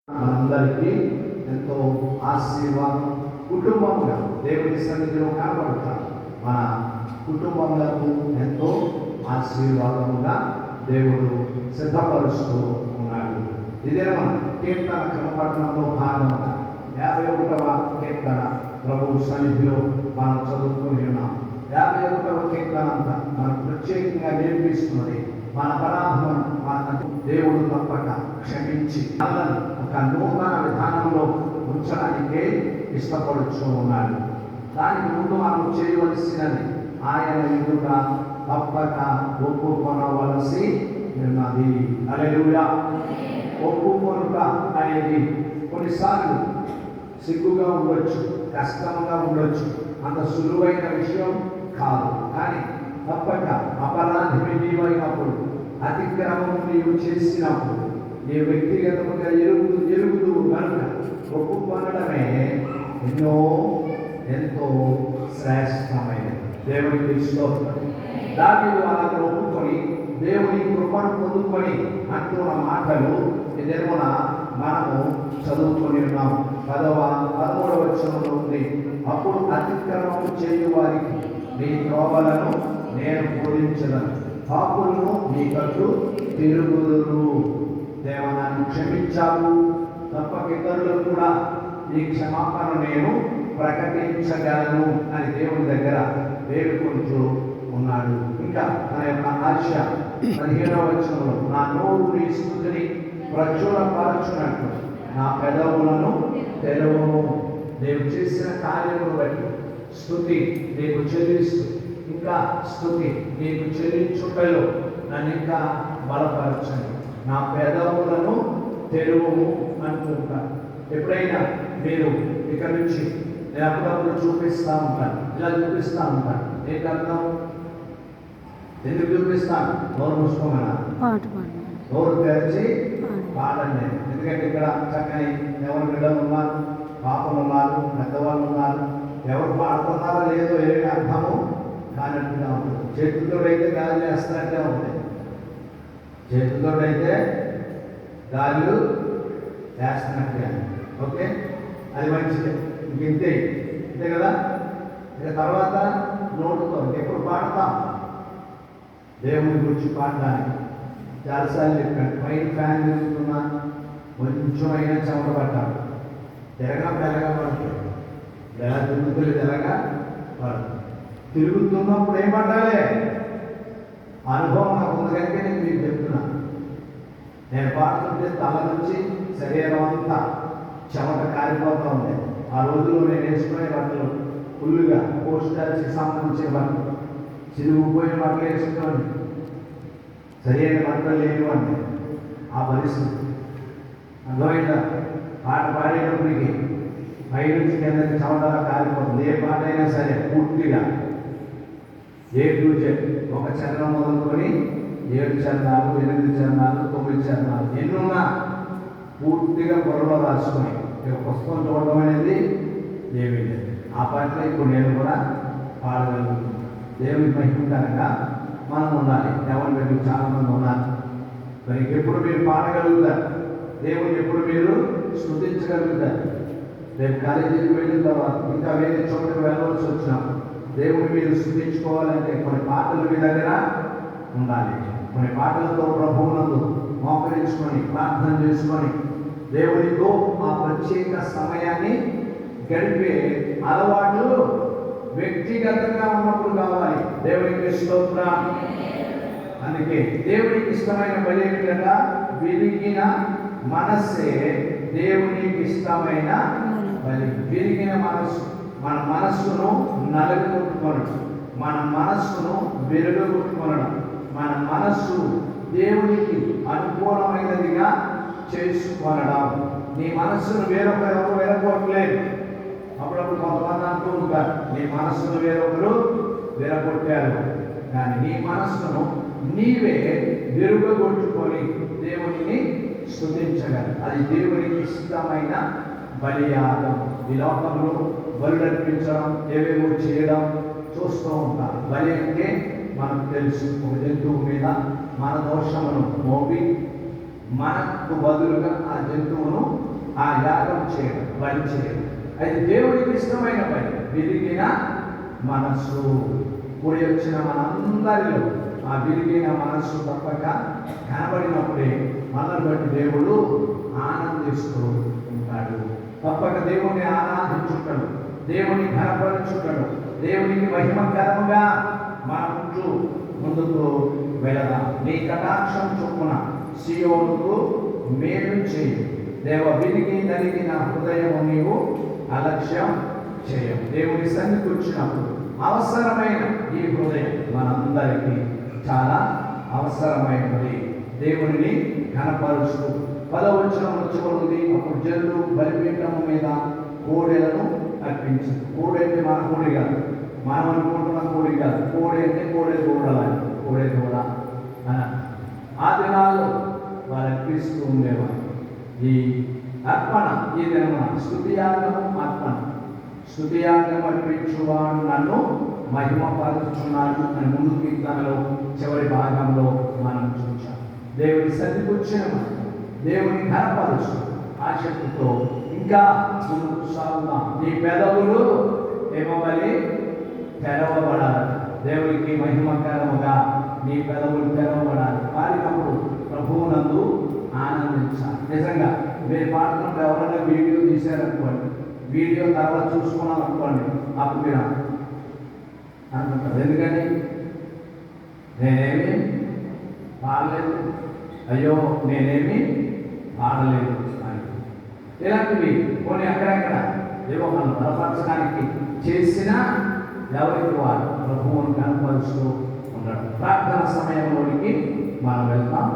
మనందరికీ ఎంతో ఆశీర్వాదం. కుటుంబంగా దేవుని సన్నిధిలో కనబడతారు. మన కుటుంబములకు ఎంతో ఆశీర్వాదముగా దేవుడు సిద్ధపరుస్తూ ఉన్నాడు. ఇదే మన కీర్తన క్రమపట్టణంలో భాగంగా 51వ కీర్తన ప్రభు సన్నిధిలో మనం చదువుకుని ఉన్నాం. 51వ కీర్తన అంతా మనకు ప్రత్యేకంగా నేర్పిస్తున్నది మన అపరాధమును మనకు దేవుడు తప్పక క్షమించి మనల్ని ఒక నూతన విధానంలో ఉంచడానికే ఇష్టపడుతూ ఉన్నాడు. దానికి ముందు మనం చేయవలసినది ఆయన ఎదుట తప్పక ఒప్పుకొనవలసి ఉన్నది. హల్లెలూయా. ఒప్పుకొనుట అనేది కొన్నిసార్లు సిగ్గుగా ఉండొచ్చు, కష్టంగా ఉండొచ్చు, అంత సులువైన విషయం కాదు. కానీ తప్పక అపరాధి నీవైనప్పుడు, అతిక్రమం నీవు చేసినప్పుడు, నీ వ్యక్తిగతంగా ఎరుగుదు కనుక ఒప్పుకొనడమే ఎంతో శ్రేష్టమైనది. దేవునికి స్తోత్రం. దావీదు అలాగే ఒప్పుకొని దేవుని కృపను పొందుకొని అంటున్న మాటలు ఇదేమో మనము చదువుకొని ఉన్నాం. 13వ వచనంలో ఉంది, అప్పుడు అతిక్రమము చేయు వారికి నీ త్రోవలను నేను బోధించదను, పాపులను నీ కట్టు తిరుగుదురు. దేవనాన్ని క్షమించావు, తప్పక ఇతరులకు కూడా ఈ క్షమాపణ నేను ప్రకటించగలను అని దేవుని దగ్గర వేడుకుంటూ ఉన్నాడు. ఇంకా తన యొక్క ఆశ 15వ వచనంలో, నా నోరు నీ స్తుతిని ప్రచురపరచునట్లు నా పెదవులను తెరవును. నేను చేసిన కార్యమును బట్టి స్తుతి నీకు చెల్లిస్తూ, ఇంకా స్తుతి నీకు చెల్లించుటలో నన్ను ఇంకా బలపరచండి, నా పెదవులను తెరువు అంటుంటాను. ఎప్పుడైనా మీరు ఇక్కడ నుంచి నేను అప్పుడప్పుడు చూపిస్తూ ఉంటాను, ఇలా చూపిస్తూ ఉంటాను. ఏంటర్థం? ఎందుకు చూపిస్తాను? నోరు మూసుకోమన్నా, నోరు తెరిచి పాడండి. ఎందుకంటే ఇక్కడ చక్కని ఎవరు బిడ్డలు ఉన్నారు, పాపలు ఉన్నారు, పెద్దవాళ్ళు ఉన్నారు. ఎవరు పాడుతున్నారో లేదో ఏమి అర్థము కానట్టుగా ఉంటుంది. చేతులతోడైతే గాలి వేస్తున్నట్టే ఉంటుంది. చేతులతోడైతే గాలి వేస్తున్నట్టే. ఓకే, అది మంచిది. ఇంతే అంతే కదా. ఇక తర్వాత నోటుతో ఎప్పుడు పాడతాం? దేవుని గురించి పాడడానికి చాలాసార్లు చెప్పాను. పైన ఫ్యాన్ తిరుగుతున్నా కొంచెం అయినా చెమట పట్టాలి, పెరగా పడుతుంది. ఎలా తిరుగుతుంది, ఎలాగా పడుతుంది. తిరుగుతున్నప్పుడు ఏం పట్టాలి? అనుభవం నాకు ఉంది కనుక నేను మీకు చెప్తున్నాను. నేను పాడుతుంటే తల నుంచి శరీరం అంతా చెమట కారిపోతూ ఉంది. ఆ రోజుల్లో నేను వేసుకునే బట్టలు ఫుల్గా పోస్టర్స్కి సంబంధించిన బట్టలు, చిరుగుపోయిన బట్టలు వేసుకొని సరైన బట్టలు లేనివ్వండి. ఆ పరిస్థితి అందువల్ల పాట పాడేటప్పటికి పై నుంచి కిందకి చెమటలా కారిపోతుంది. ఏ పాట అయినా సరే పూర్తిగా A to Z, ఒక చరణం మొదలుకొని 7 చరణాలు, 8 చరణాలు, 9 చరణాలు ఎన్నున్నా పూర్తిగా బుర్రలో రాసుకొని ఇక పుస్తకం చూడడం అనేది ఏమీ లేదు. ఆ పాటలో ఇప్పుడు నేను కూడా పాడగలుగుతున్నాను. దేవుని మహిమకరంగా మనం ఉండాలి. దేవుని బిడ్డలు చాలామంది ఉన్నారు. మరి ఎప్పుడు మీరు పాడగలుగుతారు? దేవుని ఎప్పుడు మీరు స్తుతించగలుగుతారు? రేపు కాలేజీకి వెళ్ళిన తర్వాత ఇంకా వేరే చోటుకు వెళ్ళవలసి వచ్చినప్పుడు దేవుని మీరు స్తుతించుకోవాలంటే కొన్ని పాటలు మీ దగ్గర ఉండాలి. కొన్ని పాటలతో ప్రభువునందు మోకరించుకొని ప్రార్థన చేసుకొని దేవునితో ఆ ప్రత్యేక సమయాన్ని గడిపే అలవాట్లు వ్యక్తిగతంగా ఉన్నప్పుడు కావాలి. దేవునికి స్తోత్రం. అందుకే దేవునికి ఇష్టమైన బలి ఏమిటంటే విరిగిన మనస్సే దేవునికి ఇష్టమైన బలి. విరిగిన మనస్సు, మన మనస్సును నలగొట్టుకొనడం, మన మనస్సును విరగొట్టుకొనడం, మన మనస్సు దేవునికి అనుకూలమైనదిగా చేసుకొనడం. నీ మనస్సును వేరొకరు వేరగొట్టలేదు. అప్పుడప్పుడు కొంతమంది అంటూ ఉంటారు, నీ మనస్సును వేరొకరు విరగొట్టారు. కానీ నీ మనస్సును నీవే విరుగొట్టుకొని దేవునిని స్తుతించగలరు. అది దేవునికి ఇష్టమైన బలియాగం. ఈ లోకంలో బలు అర్పించడం, ఏవేమో చేయడం చూస్తూ ఉంటారు. బలి అంటే మనకు తెలుసు, ఒక జంతువు మీద మన దోషమును మోపి మనకు బదులుగా ఆ జంతువును ఆ యాగం చేయడం, బలి చేయడం. అయితే దేవుడికి ఇష్టమైన పని విరిగిన మనస్సు. కూడి వచ్చిన మనందరిలో ఆ విరిగిన మనస్సు తప్పక కనబడినప్పుడే మనల్ని బట్టి దేవుడు ఆనందిస్తూ ఉంటాడు. తప్పక దేవుని ఆరాధించుంటాడు, దేవుని ఘనపరచుంటాడు, దేవునికి మహిమకరముగా మన ముందుకు వెళదాం. నీ కటాక్షం చొప్పున సియోనుకు మేలు చేయి. దేవ విరిగి నలిగిన హృదయము నీవు అలక్ష్యం చేయం. దేవుని సన్నిధికి వచ్చినప్పుడు అవసరమైన ఈ హృదయం మనందరికీ చాలా అవసరమైనది. దేవుని ఘనపరుస్తూ 10వ వచనం చివరి అప్పుడు జనులు బలిపీఠము మీద కోడెలను అర్పించారు. కోడి అంటే మన కోడి కాదు, మనం అనుకుంటున్న కోడి కాదు. కోడి అంటే కోడే దూడలని, కోడే దూడ అని. ఆ దినాల్లో వారు అర్పిస్తూ ఉండేవారు. ఈ అర్పణ ఈ దినమున స్తుతియాగము అర్పణ. స్తుతియాగం అర్పించువాడు నన్ను మహిమపరుచున్నాడు అని ముందు కీర్తనలో చివరి భాగంలో మనం చూచాం. దేవుని సన్నిధికి వచ్చిన దేవుని ఘనపరుస్తూ ఆసక్తితో ఇంకా ముందుకు సాగుదాం. నీ పెదవులు ఏమవ్వాలి? తెరవబడాలి. దేవునికి మహిమకరముగా నీ పెదవులు తెరవబడాలి. పాడినప్పుడు ప్రభువునందు ఆనందించాలి. నిజంగా మీరు పాడుతున్నప్పుడు ఎవరైనా వీడియో తీశారనుకోండి, వీడియో తర్వాత చూసుకున్నాం అనుకోండి, అప్పుడు మీరు అనుకుంటారు, ఎందుకని నేనేమి పాడలేదు, అయ్యో నేనేమి పాడలేదు అని. ఇలాంటివి కొన్ని అక్కడక్కడ ఏవో మనం బలపరచడానికి చేసిన ఎవరికి వారు ప్రభువును కనపరుస్తూ ఉండడం. ప్రార్థన సమయంలోనికి మనం వెళ్తాం.